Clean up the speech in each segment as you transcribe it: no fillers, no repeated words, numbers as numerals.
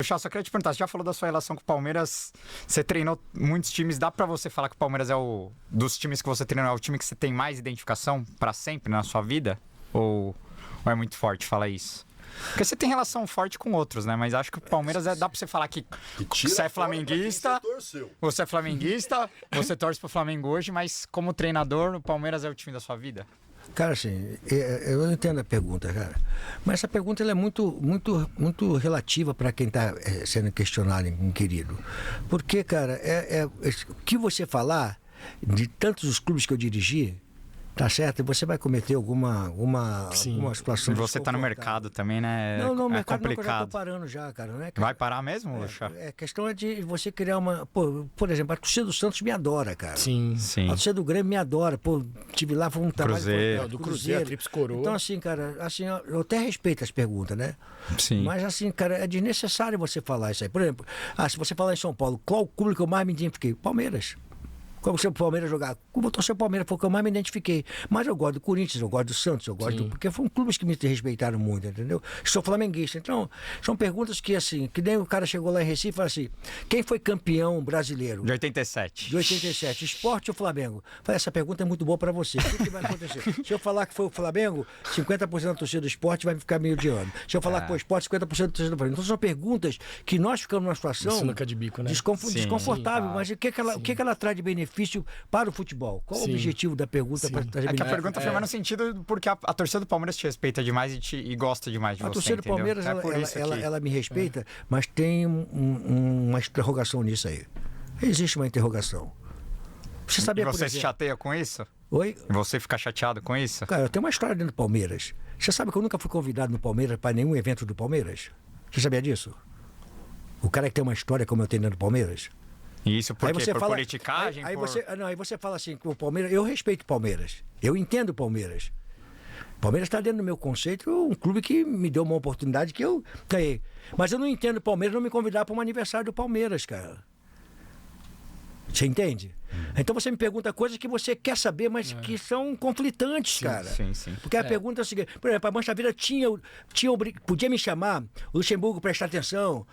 Chá, só queria te perguntar, você já falou da sua relação com o Palmeiras, você treinou muitos times, dá pra você falar que o Palmeiras dos times que você treinou, é o time que você tem mais identificação pra sempre na sua vida? Ou é muito forte falar isso? Porque você tem relação forte com outros, né? Mas acho que o Palmeiras dá pra você falar que você é flamenguista, você torce pro Flamengo hoje, mas como treinador, o Palmeiras é o time da sua vida? Cara, assim, eu entendo a pergunta, cara. Mas essa pergunta ela é muito relativa para quem está sendo questionado, querido. Porque, cara, o que você falar de tantos os clubes que eu dirigi, tá certo? Você vai cometer alguma situação. E você tá no mercado também, né? Não, o mercado complicado. eu já tô parando já, cara, né? Cara? Vai parar mesmo, Lucha? A questão é de você criar uma... por exemplo, a torcida do Santos me adora, cara. Sim. A torcida do Grêmio me adora. Pô, tive lá, foi um trabalho... Cruzeiro. Do Cruzeiro, a Tríplice Coroa. Então, assim, cara, assim, eu até respeito as perguntas, né? Sim. Mas, assim, cara, é desnecessário você falar isso aí. Por exemplo, se você falar em São Paulo, qual o clube que eu mais me identifiquei? Palmeiras. Como se o Palmeiras jogar? Como eu torci o Palmeiras, foi o que eu mais me identifiquei. Mas eu gosto do Corinthians, eu gosto do Santos, eu gosto porque foram clubes que me respeitaram muito, entendeu? Sou flamenguista. Então, são perguntas que, assim, que nem o cara chegou lá em Recife e falou assim: quem foi campeão brasileiro? De 87. De 87, Sport ou Flamengo? Falei, essa pergunta é muito boa pra você. O que vai acontecer? Se eu falar que foi o Flamengo, 50% da torcida do Sport vai ficar meio de ano. Se eu falar que foi o Sport, 50% da torcida do Flamengo. Então são perguntas que nós ficamos numa situação Sinuca de bico, né? desconfortável. Mas o que ela traz de benefício para o futebol? Qual o objetivo da pergunta para trazer É que benefício? a pergunta foi mais no sentido porque a torcida do Palmeiras te respeita demais e gosta demais de você, A torcida do Palmeiras, ela me respeita, mas tem uma interrogação nisso aí. Existe uma interrogação. Você sabia, E você por exemplo... se chateia com isso? Oi? Você fica chateado com isso? Cara, eu tenho uma história dentro do Palmeiras. Você sabe que eu nunca fui convidado no Palmeiras para nenhum evento do Palmeiras? Você sabia disso? O cara que tem uma história como eu tenho dentro do Palmeiras? E isso por quê? Por politicagem? Aí você fala assim, que o Palmeiras... Eu respeito o Palmeiras. Eu entendo o Palmeiras. O Palmeiras está dentro do meu conceito, um clube que me deu uma oportunidade que eu ganhei. Mas eu não entendo o Palmeiras não me convidar para um aniversário do Palmeiras, cara. Você entende? Então você me pergunta coisas que você quer saber, mas que são conflitantes, cara. Sim. Porque a pergunta é a seguinte: por exemplo, a Mancha Verde podia me chamar, o Luxemburgo prestar atenção,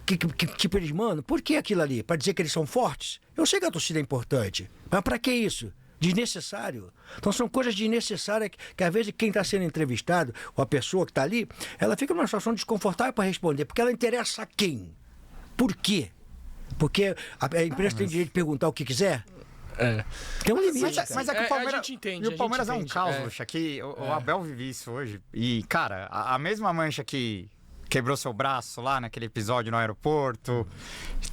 que tipo eles mandam. Por que aquilo ali? Para dizer que eles são fortes? Eu sei que a torcida é importante, mas para que isso? Desnecessário. Então são coisas desnecessárias que às vezes quem está sendo entrevistado, ou a pessoa que está ali, ela fica numa situação desconfortável para responder, porque ela interessa a quem? Por quê? Porque a imprensa tem direito de perguntar o que quiser? Tem um limite. Mas é que o Palmeiras, a gente entende, e o Palmeiras é um entende. caos, Lucha, que o Abel vive isso hoje. E, cara, a mesma Mancha que quebrou seu braço lá naquele episódio no aeroporto,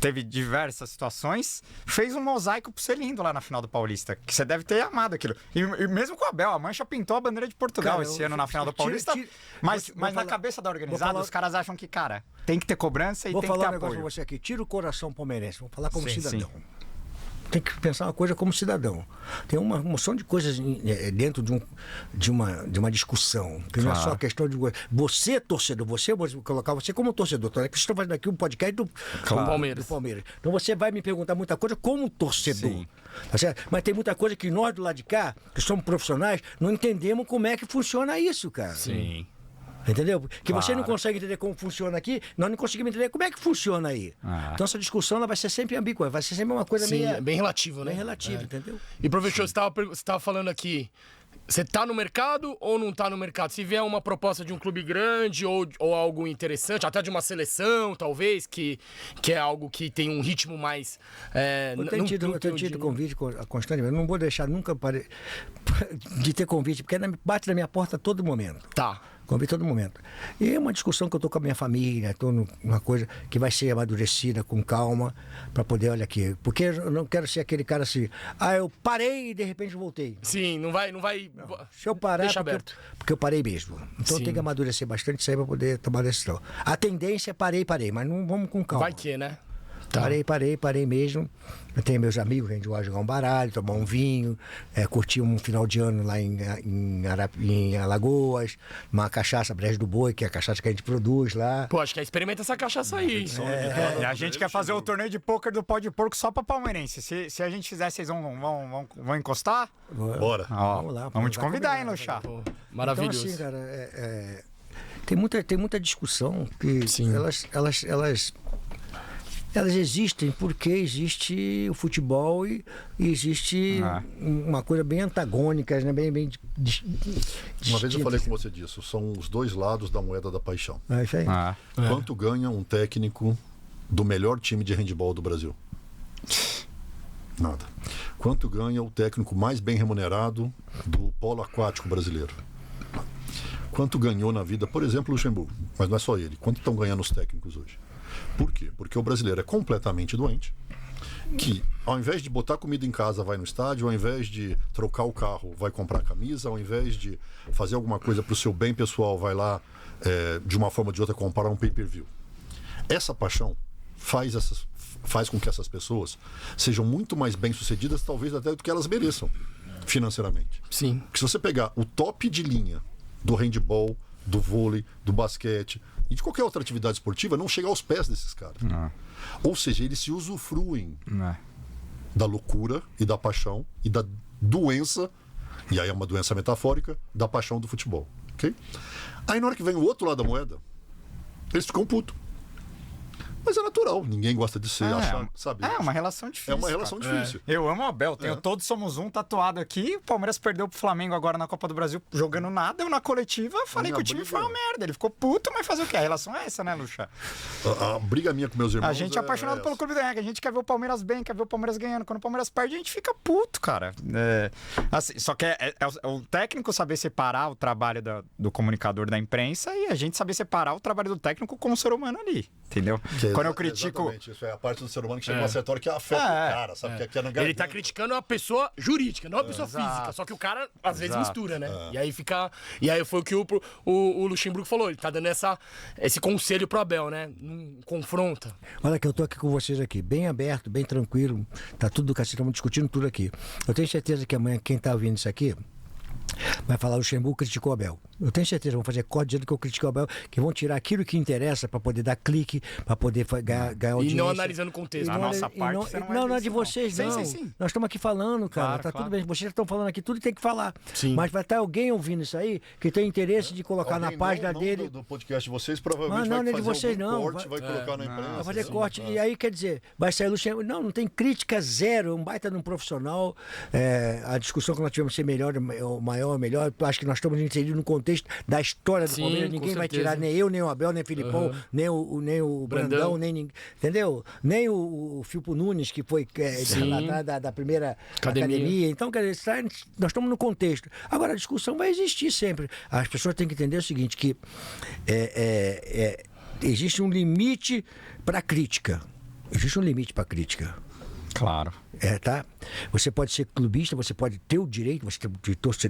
teve diversas situações, fez um mosaico pro ser lindo lá na final do Paulista, que você deve ter amado aquilo. E mesmo com o Abel, a Mancha pintou a bandeira de Portugal, cara, esse ano na final do Paulista, mas na cabeça da organizada, os caras acham que, cara, tem que ter cobrança e tem que ter apoio. Vou falar um negócio pra você aqui, tira o coração palmeirense, vou falar como cidadão. Sim. Tem que pensar uma coisa como cidadão. Tem uma moção de coisas dentro de uma discussão. Que não é só questão de... Você, torcedor, vou colocar você como torcedor. Então, é que vocês estão fazendo aqui um podcast do Palmeiras. Então você vai me perguntar muita coisa como torcedor. Tá certo? Mas tem muita coisa que nós do lado de cá, que somos profissionais, não entendemos como é que funciona isso, cara. Sim. Entendeu? Que você não consegue entender como funciona aqui, nós não conseguimos entender como é que funciona aí. Então essa discussão ela vai ser sempre ambígua, vai ser sempre uma coisa meio... bem relativo, né? Bem relativo, entendeu? E professor, você estava falando aqui, você tá no mercado ou não tá no mercado? Se vier uma proposta de um clube grande ou algo interessante, até de uma seleção, talvez, que é algo que tem um ritmo mais... Eu tenho tido convite constantemente, não vou deixar nunca de ter convite, porque bate na minha porta a todo momento. Tá. Convite a todo momento. E é uma discussão que eu estou com a minha família, estou numa coisa que vai ser amadurecida com calma, para poder, olha aqui. Porque eu não quero ser aquele cara assim, eu parei e de repente voltei. Sim, não vai. Não. Se eu parar, deixa aberto. Porque eu parei mesmo. Então tem que amadurecer bastante isso aí para poder tomar decisão. A tendência é parei, mas não vamos com calma. Vai que, né? Tá. Parei mesmo. Eu tenho meus amigos, a gente vai jogar um baralho, tomar um vinho, curtir um final de ano lá em Alagoas, uma cachaça Brejo do Boi, que é a cachaça que a gente produz lá. Pô, acho que experimenta essa cachaça aí. E a gente quer fazer o torneio de pôquer do Pó de Porco só pra palmeirense. Se a gente fizer, vocês vão encostar? Bora. Vamos te convidar, hein, Lucha? Maravilhoso. Então, assim, cara, tem muita discussão que Sim. elas existem porque existe o futebol e existe uma coisa bem antagônica, né? bem Uma vez eu falei com você disso, são os dois lados da moeda da paixão. É isso aí. Quanto ganha um técnico do melhor time de handebol do Brasil? Nada. Quanto ganha o técnico mais bem remunerado do polo aquático brasileiro? Quanto ganhou na vida, por exemplo, o Luxemburgo? Mas não é só ele. Quanto estão ganhando os técnicos hoje? Por quê? Porque o brasileiro é completamente doente, que ao invés de botar comida em casa vai no estádio, ao invés de trocar o carro vai comprar camisa, ao invés de fazer alguma coisa para o seu bem pessoal vai lá de uma forma ou de outra comprar um pay-per-view. Essa paixão faz com que essas pessoas sejam muito mais bem-sucedidas, talvez até do que elas mereçam financeiramente. Sim. Porque se você pegar o top de linha do handebol, do vôlei, do basquete e de qualquer outra atividade esportiva, não chega aos pés desses caras. Ou seja, eles se usufruem da loucura e da paixão e da doença, e aí é uma doença metafórica, da paixão do futebol. Okay? Aí na hora que vem o outro lado da moeda, eles ficam putos. Mas é natural, ninguém gosta de ser achado, sabe? É uma relação difícil. É uma relação difícil. Eu amo o Abel, tenho Todos Somos Um tatuado aqui. O Palmeiras perdeu pro Flamengo agora na Copa do Brasil jogando nada. Eu na coletiva falei que o time foi uma merda. Ele ficou puto, mas fazer o quê? A relação é essa, né, Lucha? A briga minha com meus irmãos. A gente é apaixonado pelo clube, a gente quer ver o Palmeiras bem, quer ver o Palmeiras ganhando. Quando o Palmeiras perde, a gente fica puto, cara. Assim, só que é o técnico saber separar o trabalho do comunicador da imprensa e a gente saber separar o trabalho do técnico com o ser humano ali, entendeu? Quando eu critico... Isso é a parte do ser humano que chega a uma certa hora que afeta o cara, sabe? Que é na ele tá criticando a pessoa jurídica, não a pessoa física. Só que o cara, às vezes, mistura, né? E aí fica... E aí foi o que o Luxemburgo falou. Ele tá dando esse conselho pro Abel, né? Não confronta. Olha que eu tô aqui com vocês aqui, bem aberto, bem tranquilo. Tá tudo do cacete, estamos discutindo tudo aqui. Eu tenho certeza que amanhã quem tá ouvindo isso aqui vai falar: o Luxemburgo criticou o Abel. Eu tenho certeza, vão fazer corte dizendo que eu critiquei o Abel, que vão tirar aquilo que interessa para poder dar clique, para poder ganhar audiência. E não analisando o contexto. A nossa parte não é de vocês, não. Sim. Nós estamos aqui falando, cara. Claro, Tá claro. tudo bem. Vocês estão falando aqui tudo e tem que falar. Sim. Mas vai estar alguém ouvindo isso aí que tem interesse de colocar na página dele. Do podcast de vocês, provavelmente Não vai de fazer vocês, algum não. corte, vai colocar na imprensa. Vai fazer assim. corte. E aí, quer dizer, vai sair Luxemburgo. Não tem crítica zero. Um baita de um profissional. A discussão que nós tivemos ser melhor, maior, melhor. Eu acho que nós estamos inseridos no contexto da história do Sim, Palmeiras. com Ninguém vai certeza. tirar, nem eu, nem o Abel, nem o Filipão, nem o Brandão, nem ninguém. Entendeu? Nem o Filpo Nunes, que foi lá atrás da primeira academia. Então, quer dizer, nós estamos no contexto. Agora, a discussão vai existir sempre. As pessoas têm que entender o seguinte, que existe um limite para a crítica. Existe um limite para a crítica. Claro. Tá? Você pode ser clubista, você pode ter o direito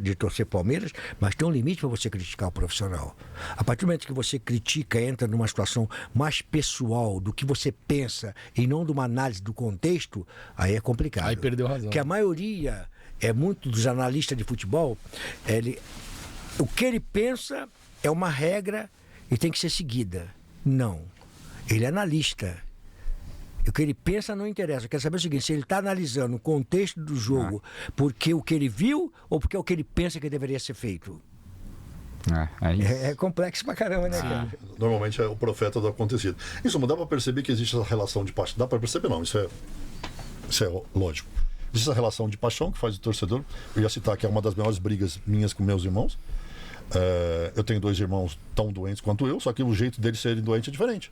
de torcer Palmeiras, mas tem um limite para você criticar o profissional. A partir do momento que você critica, entra numa situação mais pessoal do que você pensa e não de uma análise do contexto, aí é complicado. Aí perdeu razão. Porque a maioria, muito dos analistas de futebol, o que ele pensa é uma regra e tem que ser seguida. Não. Ele é analista. O que ele pensa não interessa. Eu quero saber o seguinte: se ele está analisando o contexto do jogo porque o que ele viu ou porque é o que ele pensa que deveria ser feito. É complexo pra caramba, né, cara? Normalmente é o profeta do acontecido. Isso, dá para perceber que existe essa relação de paixão. Dá para perceber, não. Isso é lógico. Existe essa relação de paixão que faz o torcedor. Eu ia citar que é uma das maiores brigas minhas com meus irmãos. Eu tenho 2 irmãos tão doentes quanto eu, só que o jeito deles serem doentes é diferente.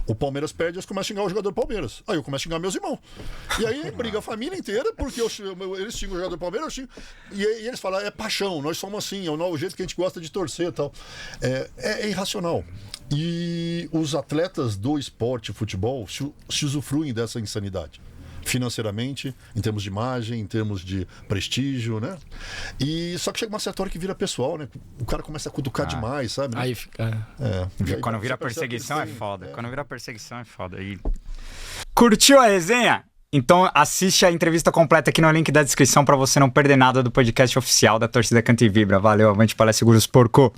O Palmeiras perde, eles começam a xingar o jogador do Palmeiras. Aí eu começo a xingar meus irmãos. E aí briga a família inteira, porque eles xingam o jogador do Palmeiras, eu xingo. E eles falam: é paixão, nós somos assim, é o jeito que a gente gosta de torcer e tal. É irracional. E os atletas do esporte, futebol, se usufruem dessa insanidade. Financeiramente, em termos de imagem, em termos de prestígio, né? E só que chega uma certa hora que vira pessoal, né? O cara começa a cutucar demais, sabe? Aí fica... Quando vira perseguição é foda. Quando vira perseguição é foda. Curtiu a resenha? Então assiste a entrevista completa aqui no link da descrição pra você não perder nada do podcast oficial da Torcida Canta e Vibra. Valeu, avante Palestra Seguros, porco!